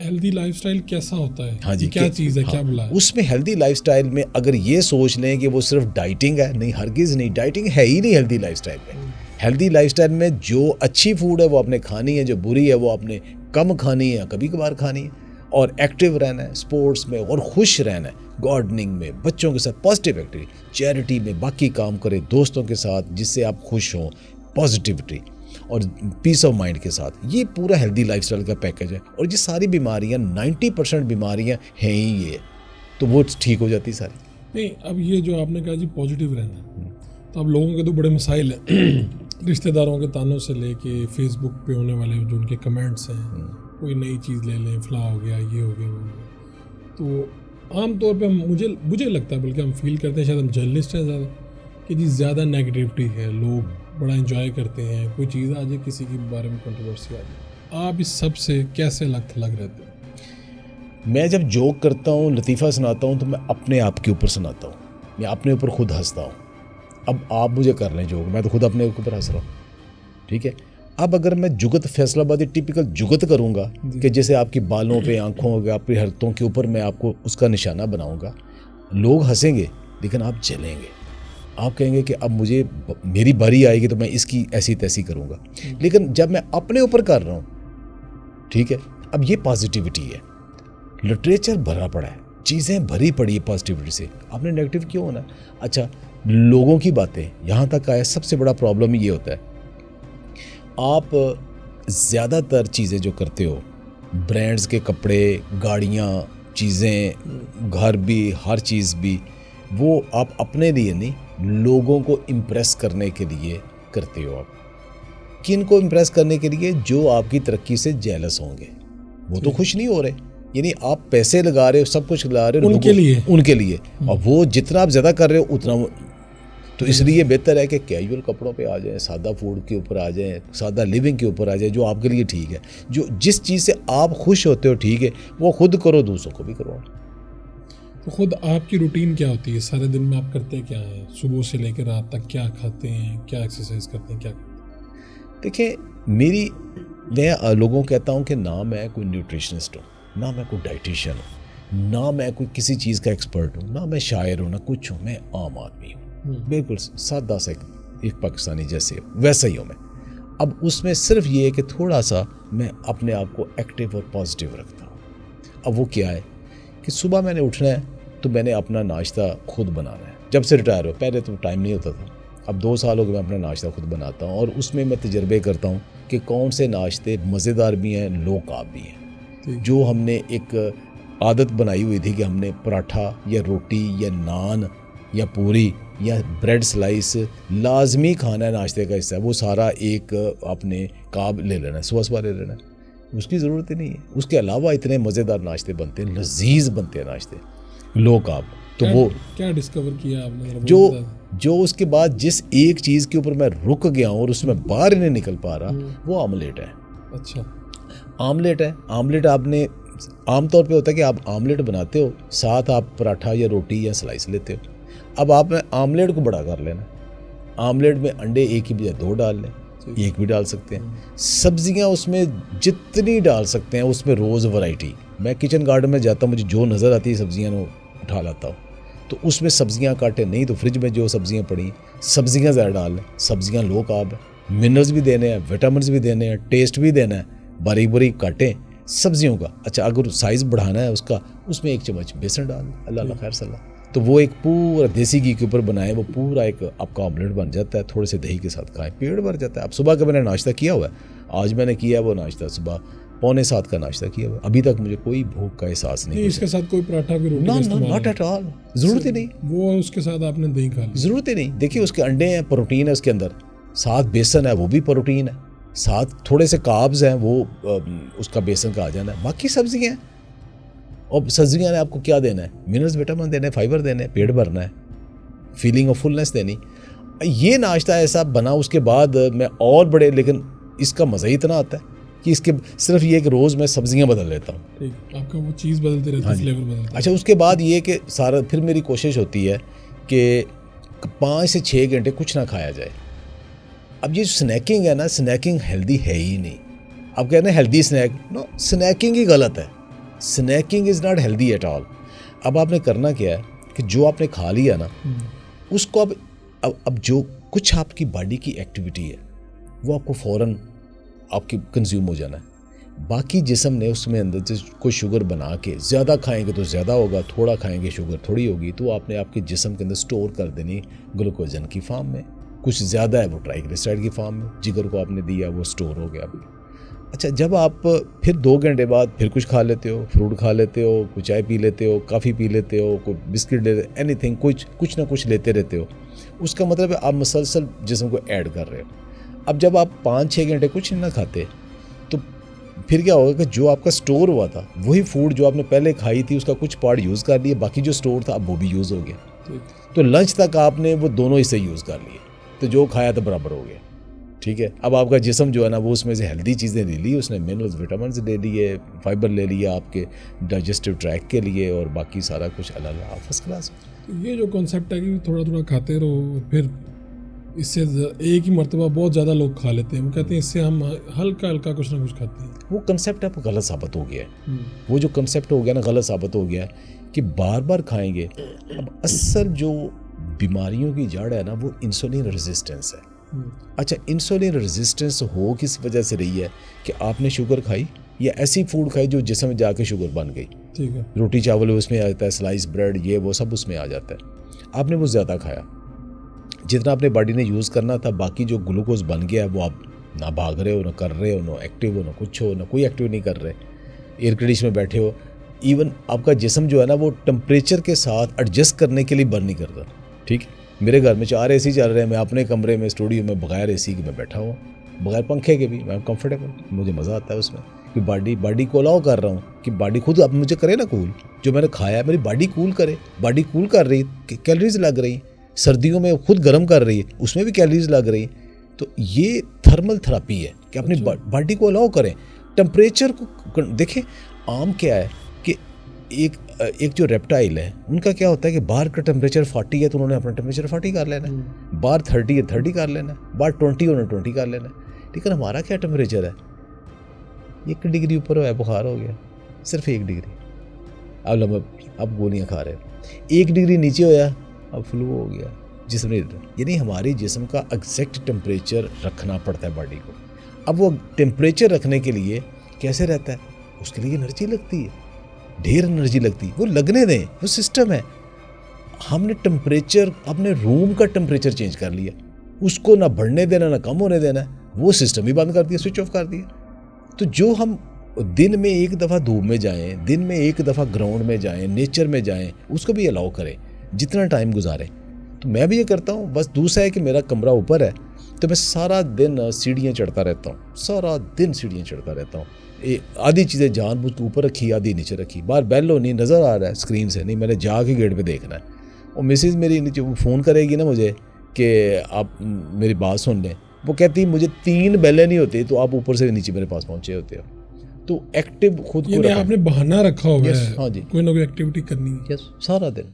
Healthy lifestyle कैसा होता है? हाँ जी, क्या चीज़ है, क्या बुला है? उसमें हेल्दी लाइफस्टाइल में अगर ये सोच लें कि वो सिर्फ डाइटिंग है, नहीं, हरगिज़ नहीं, डाइटिंग है ही नहीं हेल्दी लाइफस्टाइल में। हेल्दी लाइफस्टाइल में जो अच्छी फूड है वो आपने खानी है, जो बुरी है वो आपने कम खानी है, कभी कभार खानी है, और एक्टिव रहना है स्पोर्ट्स में, और खुश रहना है, गार्डनिंग में, बच्चों के साथ पॉजिटिव एक्टिविटी, चैरिटी में, बाकी काम करें दोस्तों के साथ जिससे आप खुश हों, पॉजिटिविटी और पीस ऑफ माइंड के साथ। ये पूरा हेल्दी लाइफस्टाइल का पैकेज है। और ये सारी बीमारियां 90% बीमारियां हैं ही ये, तो वो ठीक हो जाती सारी। नहीं, अब ये जो आपने कहा जी पॉजिटिव रहना, तो अब लोगों के तो बड़े मसाइल हैं रिश्तेदारों के तानों से लेके फेसबुक पे होने वाले जो उनके कमेंट्स हैं, कोई नई चीज़ ले लें, फला हो गया, ये हो गया, वो हो गया। तो आम तौर पे मुझे लगता है, बल्कि हम फील करते हैं, शायद हम जर्नलिस्ट हैं ज़्यादा, कि जी ज़्यादा नेगेटिविटी है, लोग बड़ा एंजॉय करते हैं, कोई चीज़ आ जाए किसी के बारे में कंट्रोवर्सी आ जाए। आप इस सब से कैसे लग रहते हैं? मैं जब जोक करता हूँ, लतीफ़ा सुनाता हूँ, तो मैं अपने आप के ऊपर सुनाता हूँ, मैं अपने ऊपर खुद हंसता हूँ। अब आप मुझे कर लें जोक, मैं तो खुद अपने ऊपर हंस रहा हूँ, ठीक है। अब अगर मैं जुगत फैसलाबादी टिपिकल जुगत करूँगा कि जैसे आपकी बालों पे, आँखों पे, आपकी हरकतों के ऊपर मैं आपको उसका निशाना बनाऊँगा, लोग हंसेंगे लेकिन आप जलेंगे, आप कहेंगे कि अब मुझे मेरी बारी आएगी तो मैं इसकी ऐसी तैसी करूँगा। लेकिन जब मैं अपने ऊपर कर रहा हूँ, ठीक है, अब ये पॉजिटिविटी है, लिटरेचर भरा पड़ा है, चीज़ें भरी पड़ी है पॉजिटिविटी से, आपने नेगेटिव क्यों होना? अच्छा, लोगों की बातें यहाँ तक आया, सबसे बड़ा प्रॉब्लम ये होता है, आप ज़्यादातर चीज़ें जो करते हो, ब्रांड्स के कपड़े, गाड़ियाँ, चीज़ें, घर भी, हर चीज़ भी, वो आप अपने लिए नहीं, लोगों को इम्प्रेस करने के लिए करते हो। आप किन को इम्प्रेस करने के लिए? जो आपकी तरक्की से जेलस होंगे, वो तो खुश नहीं हो रहे, यानी आप पैसे लगा रहे हो, सब कुछ लगा रहे हो उनके लिए, और वो जितना आप ज़्यादा कर रहे हो उतना, तो इसलिए बेहतर है कि कैजुअल कपड़ों पे आ जाएं, सादा फूड के ऊपर आ जाएं, सादा लिविंग के ऊपर आ जाएं, जो आपके लिए ठीक है, जो जिस चीज़ से आप खुश होते हो, ठीक है, वो खुद करो, दूसरों को भी करवाओ। तो खुद आपकी रूटीन क्या होती है? सारे दिन में आप करते क्या हैं? सुबह से लेकर रात तक क्या खाते हैं, क्या एक्सरसाइज करते हैं, क्या करते हैं? देखिए, मैं लोगों को कहता हूँ कि ना मैं कोई न्यूट्रिशनिस्ट हूँ, ना मैं कोई डाइटिशियन हूँ, ना मैं कोई किसी चीज़ का एक्सपर्ट हूँ, ना मैं शायर हूँ, ना कुछ हूँ, मैं आम आदमी हूँ, बिल्कुल सादा सा एक पाकिस्तानी जैसे वैसा ही हूँ मैं। अब उसमें सिर्फ ये है कि थोड़ा सा मैं अपने आप को एक्टिव और पॉजिटिव रखता हूँ। अब वो क्या है कि सुबह मैंने उठना है तो मैंने अपना नाश्ता खुद बनाना है। जब से रिटायर हो, पहले तो टाइम नहीं होता था, अब 2 साल हो गए मैं अपना नाश्ता खुद बनाता हूँ, और उसमें मैं तजर्बे करता हूँ कि कौन से नाश्ते मज़ेदार भी हैं, लो कार्ब भी हैं। जो हमने एक आदत बनाई हुई थी कि हमने पराठा या रोटी या नान या पूरी या ब्रेड स्लाइस लाजमी खाना है, नाश्ते का हिस्सा है, वो सारा एक आपने कार्ब ले लेना है, सुबह ले लेना है, उसकी ज़रूरत ही नहीं है। उसके अलावा इतने मज़ेदार नाश्ते बनते हैं, लजीज बनते हैं नाश्ते, लो कार्ब। तो वो क्या डिस्कवर किया आपने? जो उसके बाद जिस एक चीज़ के ऊपर मैं रुक गया हूँ और उसमें बाहर नहीं निकल पा रहा, वो आमलेट है। अच्छा, आमलेट है। आमलेट आपने आमतौर पे होता है कि आप आमलेट बनाते हो, साथ आप पराठा या रोटी या स्लाइस लेते हो। अब आपने आमलेट को बड़ा कर लेना, आमलेट में अंडे एक ही बजाय 2 डाल लें, एक भी डाल सकते हैं, सब्जियां उसमें जितनी डाल सकते हैं, उसमें रोज़ वैरायटी। मैं किचन गार्डन में जाता हूँ, मुझे जो नज़र आती है सब्जियां वो उठा लाता हूँ, तो उसमें सब्जियां काटे नहीं तो फ्रिज में जो सब्जियां पड़ी, सब्जियां ज़्यादा डाल लें। सब्जियां लो कार्ब है, मिनरल्स भी देने हैं, विटामिन भी देने हैं, टेस्ट भी देना है, बारीक बारीक काटें सब्जियों का। अच्छा, अगर साइज़ बढ़ाना है उसका, उसमें 1 चम्मच बेसन डाल, अल्लाह खैर सल्ला, तो वो एक पूरा देसी घी के ऊपर बनाए, वो पूरा एक आपका ऑमलेट बन जाता है। थोड़े से दही के साथ खाएं, पेट भर जाता है। अब सुबह का मैंने नाश्ता किया हुआ है, आज मैंने किया है वो नाश्ता, सुबह 6:45 का नाश्ता किया हुआ है, अभी तक मुझे कोई भूख का एहसास नहीं। इसके साथ कोई पराठा की रोटी? नॉट एट ऑल, ज़रूरत ही नहीं। वो उसके साथ आपने दही खा ली? ज़रूरत ही नहीं। देखिए, उसके अंडे हैं, प्रोटीन है उसके अंदर, साथ बेसन है, वो भी प्रोटीन है, साथ थोड़े से कार्ब्स हैं, वो उसका बेसन का आ जाना है, बाकी सब्जियाँ हैं। और सब्जियाँ ने आपको क्या देना है? मिनरल्स, विटामिन देने, फाइबर देने, पेट भरना है, फीलिंग ऑफ फुलनेस देनी। ये नाश्ता ऐसा बना, उसके बाद मैं और बड़े, लेकिन इसका मज़ा ही इतना आता है कि इसके सिर्फ ये कि रोज़ मैं सब्जियाँ बदल लेता हूँ। ठीक, आपका वो चीज़ बदलते रहती है, फ्लेवर बदलता है। अच्छा, उसके बाद ये कि सारा फिर मेरी कोशिश होती है कि 5 से 6 घंटे कुछ ना खाया जाए। अब ये स्नैकिंग है ना, स्नैकिंग हेल्दी है ही नहीं। आप कह रहे हैं हेल्दी स्नैक, नो, स्नैकिंग ही गलत है। Snacking is not healthy at all. अब आपने करना क्या है कि जो आपने खा लिया ना उसको अब जो कुछ आपकी बॉडी की एक्टिविटी है वो आपको फ़ौरन आपकी कंज्यूम हो जाना है। बाकी जिस्म ने उसमें अंदर से कोई शुगर बना के ज़्यादा खाएंगे तो ज़्यादा होगा, थोड़ा खाएंगे शुगर थोड़ी होगी, तो आपने आपके जिस्म के अंदर स्टोर कर देनी ग्लूकोजन की फॉर्म में। कुछ ज़्यादा है वो ट्राइग्लिसराइड की फॉर्म में, जिगर को आपने दिया वो स्टोर हो गया। अच्छा, जब आप फिर 2 घंटे बाद फिर कुछ खा लेते हो, फ्रूट खा लेते हो, कुछ चाय पी लेते हो, कॉफ़ी पी लेते हो, कोई बिस्किट ले, एनीथिंग, कुछ ना कुछ लेते रहते हो, उसका मतलब है आप मुसलसल जिस्म को ऐड कर रहे हो। अब जब आप 5-6 घंटे कुछ नहीं ना खाते तो फिर क्या होगा कि जो आपका स्टोर हुआ था वही फूड जो आपने पहले खाई थी उसका कुछ पार्ट यूज़ कर लिया, बाकी जो स्टोर था अब वो भी यूज़ हो गया। तो लंच तक आपने वो दोनों हिस्से यूज़ कर लिए, तो जो खाया तो बराबर हो गया। ठीक है, अब आपका जिस्म जो है ना वो उसमें से हेल्दी चीज़ें ले ली, उसने मिनरल्स विटामिन ले लिए, फाइबर ले लिया आपके डाइजेस्टिव ट्रैक के लिए, और बाकी सारा कुछ अलग फर्स्ट क्लास। तो ये जो कॉन्सेप्ट है कि थोड़ा थोड़ा खाते रहो, फिर इससे एक ही मर्तबा बहुत ज़्यादा लोग खा लेते हैं, वो कहते हैं इससे हम हल्का हल्का कुछ ना कुछ खाते हैं। वो कंसेप्ट अब गलत साबित हो गया है। वो जो कंसेप्ट हो गया ना गलत साबित हो गया है कि बार बार खाएंगे। अब असल जो बीमारियों की जड़ है ना वो इंसुलिन रेजिस्टेंस है। अच्छा, इंसुलिन रेजिस्टेंस हो किस वजह से रही है कि आपने शुगर खाई या ऐसी फूड खाई जो जिस्म में जाके शुगर बन गई। ठीक है, रोटी चावल उसमें आ जाता है, स्लाइस ब्रेड ये वो सब उसमें आ जाता है। आपने वो ज़्यादा खाया, जितना अपने बॉडी ने यूज़ करना था, बाकी जो ग्लूकोज बन गया वो आप ना भाग रहे हो, ना कर रहे हो, ना एक्टिव हो, ना कुछ हो, ना कोई एक्टिव नहीं कर रहे, एयर कंडीशन में बैठे हो। इवन आपका जिस्म जो है ना वो टेम्परेचर के साथ एडजस्ट करने के लिए बर्न नहीं करता। ठीक, मेरे घर में 4 AC चल रहे हैं, मैं अपने कमरे में स्टूडियो में बगैर AC के मैं बैठा हुआ, बगैर पंखे के भी मैं कंफर्टेबल, मुझे मज़ा आता है उसमें कि बॉडी को अलाउ कर रहा हूँ कि बॉडी खुद अब मुझे करे ना कूल, जो मैंने खाया मेरी बॉडी कूल करे। बॉडी कूल कर रही, कैलोरीज लग रही, सर्दियों में खुद गर्म कर रही है, उसमें भी कैलोरीज लग रही। तो ये थर्मल थेरेपी है कि अपनी बॉडी को अलाउ करें, टेम्परेचर को देखें। आम क्या है कि एक जो रेप्टाइल है उनका क्या होता है कि बाहर का टेम्परेचर 40 है तो उन्होंने अपना टेम्परेचर 40 कर लेना है, बाहर 30 है 30 कर लेना है, बाहर 20 उन्होंने 20 कर लेना है। लेकिन हमारा क्या टेम्परेचर है, 1 डिग्री ऊपर है बुखार हो गया, सिर्फ 1 डिग्री, अब गोलियाँ खा रहे हैं, 1 डिग्री नीचे होया अब फ्लू हो गया जिसमें। यानी हमारे जिस्म का एग्जैक्ट टेम्परेचर रखना पड़ता है बॉडी को। अब वो टेम्परेचर रखने के लिए कैसे रहता है, उसके लिए एनर्जी लगती है, ढेर एनर्जी लगती है, वो लगने दें, वो सिस्टम है। हमने टेम्परेचर अपने रूम का टेम्परेचर चेंज कर लिया, उसको ना बढ़ने देना ना कम होने देना, वो सिस्टम ही बंद कर दिया, स्विच ऑफ कर दिया। तो जो हम दिन में 1 दफ़ा धूप में जाएं, दिन में 1 दफ़ा ग्राउंड में जाएं, नेचर में जाएं, उसको भी अलाउ करें जितना टाइम गुजारें। तो मैं भी ये करता हूँ। बस दूसरा है कि मेरा कमरा ऊपर है तो मैं सारा दिन सीढ़ियाँ चढ़ता रहता हूँ, सारा दिन सीढ़ियाँ चढ़ता रहता हूँ। आधी चीज़ें जानबूझ के ऊपर रखी, आधी नीचे रखी। बाहर बेल होनी नज़र आ रहा है स्क्रीन से, नहीं मैंने जाके गेट पे देखना है। और मिसेज़ मेरी नीचे वो फ़ोन करेगी ना मुझे कि आप मेरी बात सुन लें, वो कहती मुझे 3 बेलें नहीं होती तो आप ऊपर से नीचे मेरे पास पहुँचे होते हो। तो एक्टिव खुद को आपने बहाना रखा हुआ है, हाँ जी, कोई ना कोई एक्टिविटी करनी है सारा दिन।